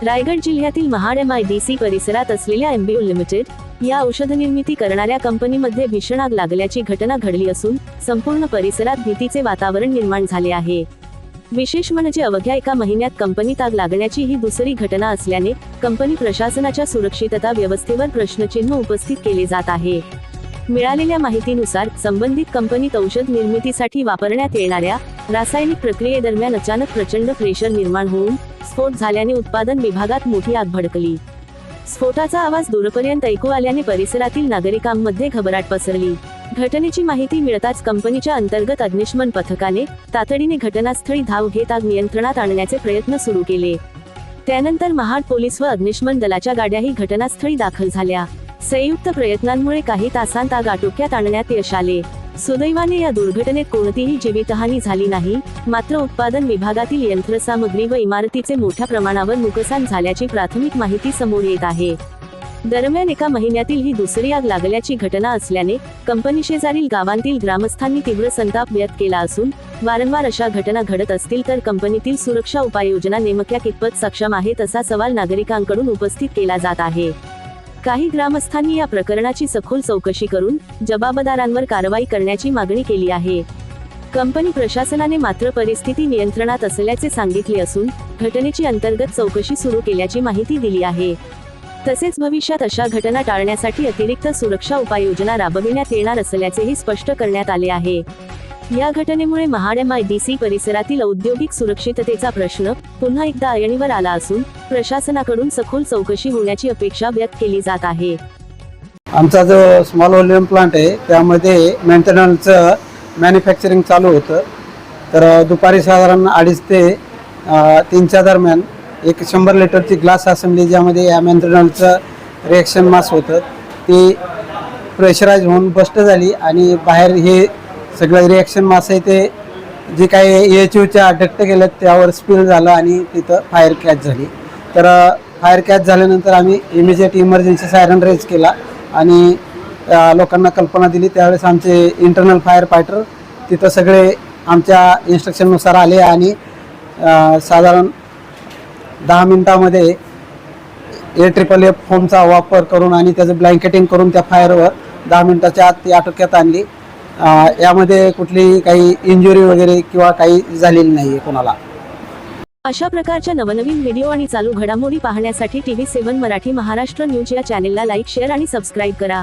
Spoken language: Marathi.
रायगड जिल्ह्यातील महाड MIDC परिसरात असलेल्या MBO लिमिटेड या औषध निर्मिती करणाऱ्या कंपनीमध्ये भीषण आग लागल्याची घटना घडली असून संपूर्ण परिसरात भीतीचे वातावरण निर्माण झाले आहे। विशेष म्हणजे अवघ्या एका महिन्यात कंपनीत आग लागण्याची ही दुसरी घटना असल्याने कंपनी प्रशासनाच्या सुरक्षितता व्यवस्थेवर प्रश्नचिन्ह उपस्थित केले जात आहे। मिळालेल्या माहितीनुसार संबंधित कंपनीत औषध निर्मितीसाठी वापरण्यात येणाऱ्या रासायनिक प्रक्रियेदरम्यान अचानक प्रचंड प्रेशर निर्माण होऊन स्फोट झाल्याने उत्पादन विभागात मोठी आग भडकली। स्फोटाचा आवाज दूरपर्यंत ऐकू आल्याने परिसरातील नागरिकांमध्ये घबराट पसरली। घटनेची माहिती मिळताच कंपनीच्या अंतर्गत अग्निशमन पथकाने तातडीने घटनास्थळी धाव घेत आग नियंत्रणात आणण्याचे प्रयत्न सुरू केले। त्यानंतर महाड पोलीस व अग्निशमन दलाच्या गाड्याही घटनास्थळी दाखल झाल्या। संयुक्त प्रयत्नांमुळे काही तासांत आग आटोक्यात आणण्यात यश आले। सुदैवाने या दुर्घटनेत कोणतीही जीवितहानी झाली नाही, मात्र उत्पादन विभागातील यंत्रसामग्री व इमारतीचे मोठ्या प्रमाणावर नुकसान झाल्याची प्राथमिक माहिती समोर येत आहे। दरम्यान एका महिन्यातील ही दुसरी आग लागल्याची घटना असल्याने कंपनी शेजारील गावांतील ग्रामस्थांनी तीव्र संताप व्यक्त केला असून वारंवार अशा घटना घडत असतील तर कंपनीतील सुरक्षा उपाययोजना नेमक्या कितपत सक्षम आहेत असा सवाल नागरिकांकडून उपस्थित केला जात आहे। काही ग्रामस्थांनी या प्रकरणाची सखोल चौकशी करून जबाबदारांवर कारवाई करण्याची मागणी केली आहे। कंपनी प्रशासनाने मात्र परिस्थिती नियंत्रणात असल्याचे सांगितले असून घटनेची अंतर्गत चौकशी सुरू केल्याची माहिती दिली आहे। तसेच भविष्यात अशा घटना टाळण्यासाठी अतिरिक्त सुरक्षा उपाययोजना राबविण्यात येणार असल्याचेही स्पष्ट करण्यात आले आहे। या घटनेमुळे महाड MIDC परिसरातील औद्योगिक सुरक्षिततेचा प्रश्न पुन्हा एकदा ऐरणीवर आला असून प्रशासनाकडून सखोल चौकशी होण्याची अपेक्षा व्यक्त केली जात आहे। आमचा जो स्मॉल व्हॉल्यूम प्लांट आहे त्यामध्ये मेंटेनन्सचं मॅन्युफॅक्चरिंग चालू होतं। तर दुपारी साधारण 2:30 ते 3च्या दरम्यान एक 100 लिटरची ग्लास असेंब्ली ज्यामध्ये या मेंटेनन्सचं रिएक्शन मास होतं ती प्रेशराइज होऊन बस्ट झाली आणि बाहेर हे सगळं रिॲक्शन मास आहे ते जे काही AHUच्या डक्ट गेलं त्यावर स्पिल झालं आणि तिथं फायर कॅच झाली। तर फायर कॅच झाल्यानंतर आम्ही इमिजिएट इमर्जन्सी सायरन रेज केला आणि लोकांना कल्पना दिली। त्यावेळेस आमचे इंटरनल फायर फायटर तिथं सगळे आमच्या इन्स्ट्रक्शननुसार आले आणि साधारण 10 मिनिटामध्ये AFFF फोमचा वापर करून आणि त्याचं ब्लँकेटिंग करून त्या फायरवर 10 मिनिटाच्या आत ती आटोक्यात आणली। यामध्ये कुठलीही काही इंजुरी वगैरे किंवा काही झालेली नाहीये कोणाला। अशा प्रकारच्या नवनवीन व्हिडिओ आणि चालू घडामोडी पाहण्यासाठी TV7 मराठी महाराष्ट्र न्यूज या चॅनेलला लाईक, शेअर आणि सबस्क्राईब करा।